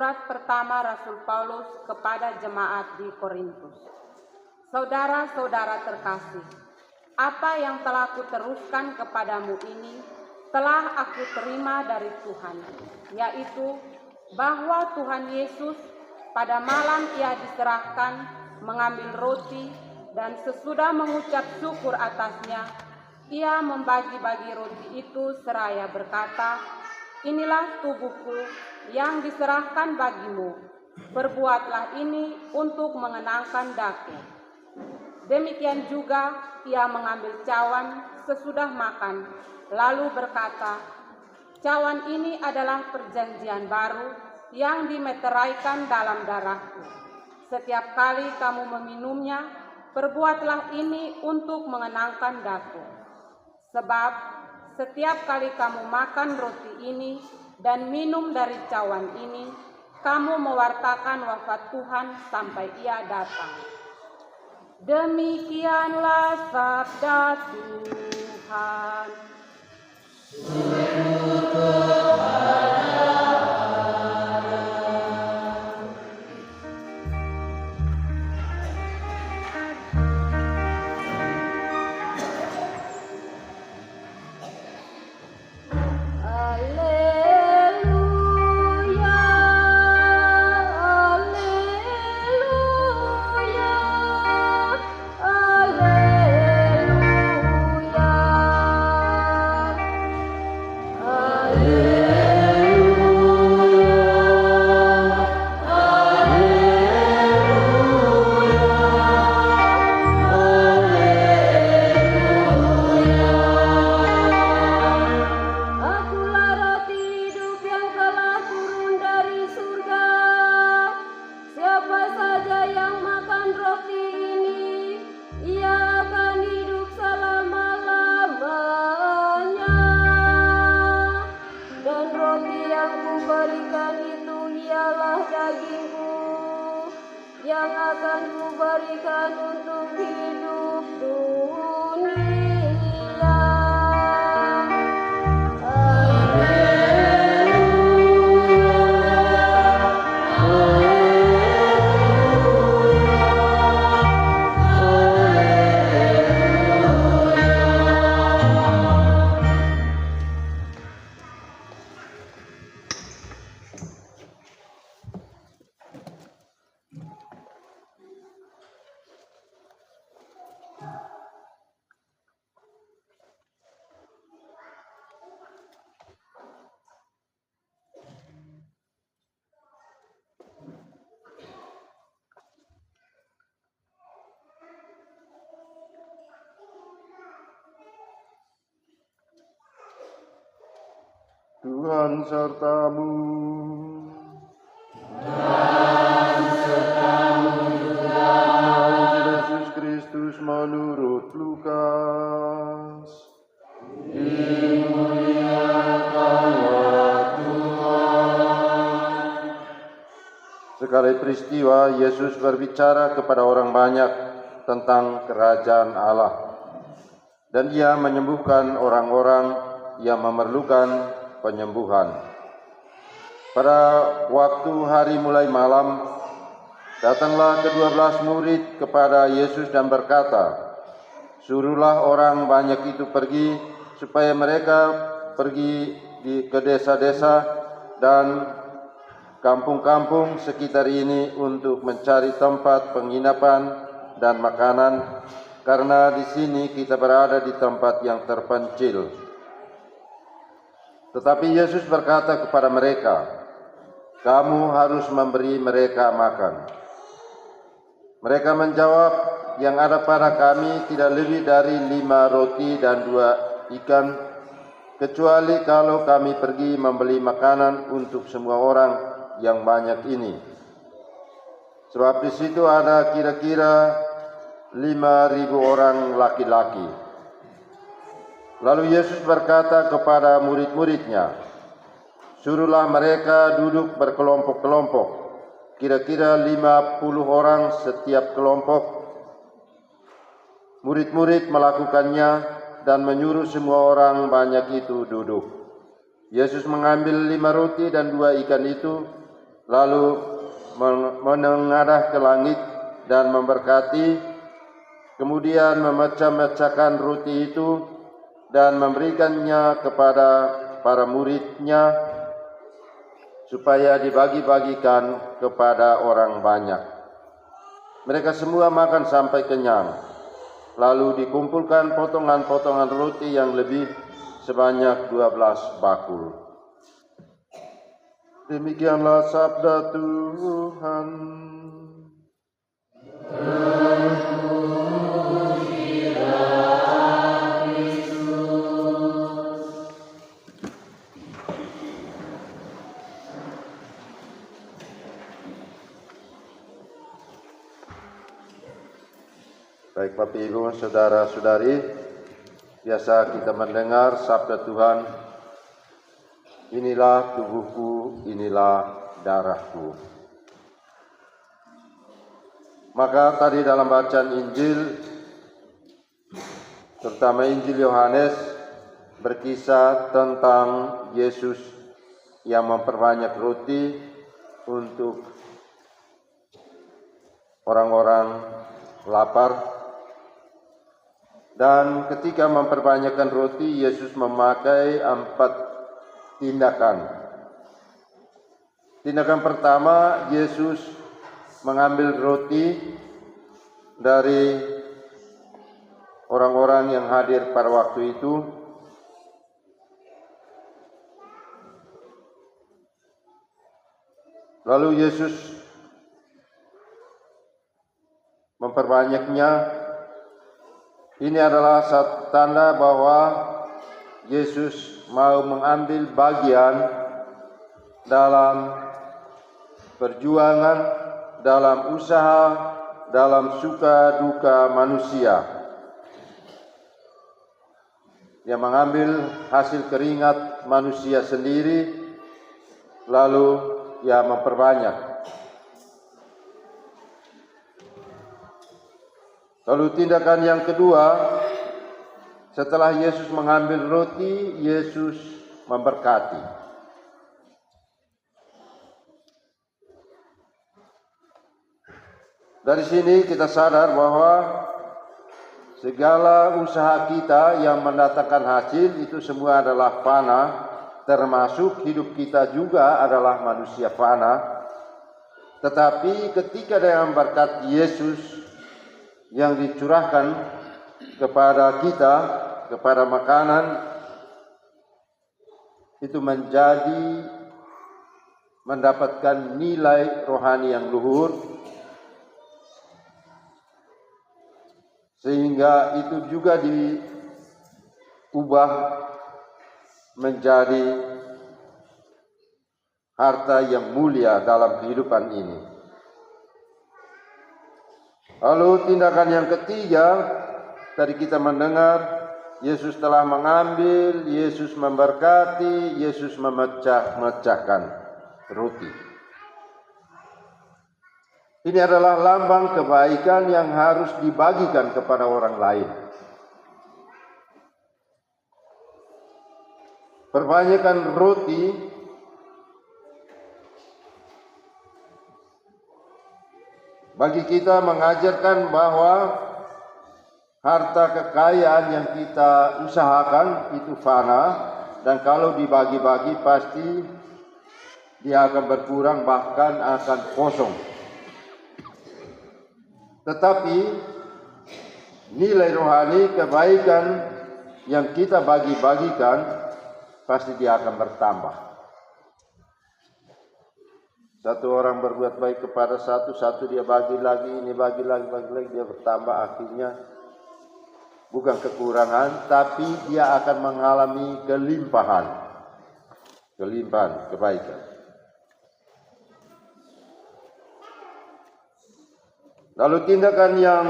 surat pertama Rasul Paulus kepada jemaat di Korintus. Saudara-saudara terkasih, apa yang telah kuteruskan kepadamu ini telah aku terima dari Tuhan, yaitu bahwa Tuhan Yesus pada malam Ia diserahkan mengambil roti, dan sesudah mengucap syukur atasnya, Ia membagi-bagi roti itu seraya berkata, "Inilah tubuhku yang diserahkan bagimu. Perbuatlah ini untuk mengenangkan daku." Demikian juga Ia mengambil cawan sesudah makan, lalu berkata, "Cawan ini adalah perjanjian baru yang dimeteraikan dalam darahku. Setiap kali kamu meminumnya, perbuatlah ini untuk mengenangkan daku. Sebab setiap kali kamu makan roti ini dan minum dari cawan ini, kamu mewartakan wafat Tuhan sampai Ia datang." Demikianlah sabda Tuhan. Yang akan kuberikan untuk hidup dunia. Tuhan sertamu. Yesus Kristus menurut Lukas. Dimuliakanlah Tuhan. Sekali peristiwa Yesus berbicara kepada orang banyak tentang kerajaan Allah, dan Ia menyembuhkan orang-orang yang memerlukan penyembuhan. Pada waktu hari mulai malam, datanglah ke-12 murid kepada Yesus dan berkata, "Suruhlah orang banyak itu pergi, supaya mereka pergi ke desa-desa dan kampung-kampung sekitar ini untuk mencari tempat penginapan dan makanan, karena di sini kita berada di tempat yang terpencil." Tetapi Yesus berkata kepada mereka, "Kamu harus memberi mereka makan." Mereka menjawab, "Yang ada pada kami tidak lebih dari 5 roti dan 2 ikan, kecuali kalau kami pergi membeli makanan untuk semua orang yang banyak ini. Sebab di situ ada kira-kira 5.000 orang laki-laki." Lalu Yesus berkata kepada murid-muridnya, "Suruhlah mereka duduk berkelompok-kelompok, kira-kira 50 orang setiap kelompok." Murid-murid melakukannya dan menyuruh semua orang banyak itu duduk. Yesus mengambil 5 roti dan 2 ikan itu, lalu menengadah ke langit dan memberkati, kemudian memecah-mecahkan roti itu dan memberikannya kepada para murid-Nya supaya dibagi-bagikan kepada orang banyak. Mereka semua makan sampai kenyang, lalu dikumpulkan potongan-potongan roti yang lebih sebanyak 12 bakul. Demikianlah sabda Tuhan. Baik Bapak Ibu, Saudara-saudari, biasa kita mendengar sabda Tuhan, inilah tubuhku, inilah darahku. Maka tadi dalam bacaan Injil, terutama Injil Yohanes, berkisah tentang Yesus yang memperbanyak roti untuk orang-orang lapar. Dan ketika memperbanyakkan roti, Yesus memakai 4 tindakan. Tindakan pertama, Yesus mengambil roti dari orang-orang yang hadir pada waktu itu. Lalu Yesus memperbanyaknya. Ini adalah satu tanda bahwa Yesus mau mengambil bagian dalam perjuangan, dalam usaha, dalam suka duka manusia. Dia mengambil hasil keringat manusia sendiri, lalu ia memperbanyak. Lalu tindakan yang kedua, setelah Yesus mengambil roti, Yesus memberkati. Dari sini kita sadar bahwa segala usaha kita yang mendatangkan hasil itu semua adalah fana, termasuk hidup kita juga adalah manusia fana. Tetapi ketika dengan berkat Yesus yang dicurahkan kepada kita, kepada makanan, itu mendapatkan nilai rohani yang luhur, sehingga itu juga diubah menjadi harta yang mulia dalam kehidupan ini. Lalu tindakan yang ketiga, tadi kita mendengar Yesus telah mengambil, Yesus memberkati, Yesus memecah-mecahkan roti. Ini adalah lambang kebaikan yang harus dibagikan kepada orang lain. Perbanyakan roti bagi kita mengajarkan bahwa harta kekayaan yang kita usahakan itu fana, dan kalau dibagi-bagi pasti dia akan berkurang, bahkan akan kosong. Tetapi nilai rohani, kebaikan yang kita bagi-bagikan pasti dia akan bertambah. Satu orang berbuat baik kepada satu dia bagi lagi, ini bagi lagi, dia bertambah, akhirnya bukan kekurangan, tapi dia akan mengalami kelimpahan kebaikan. Lalu tindakan yang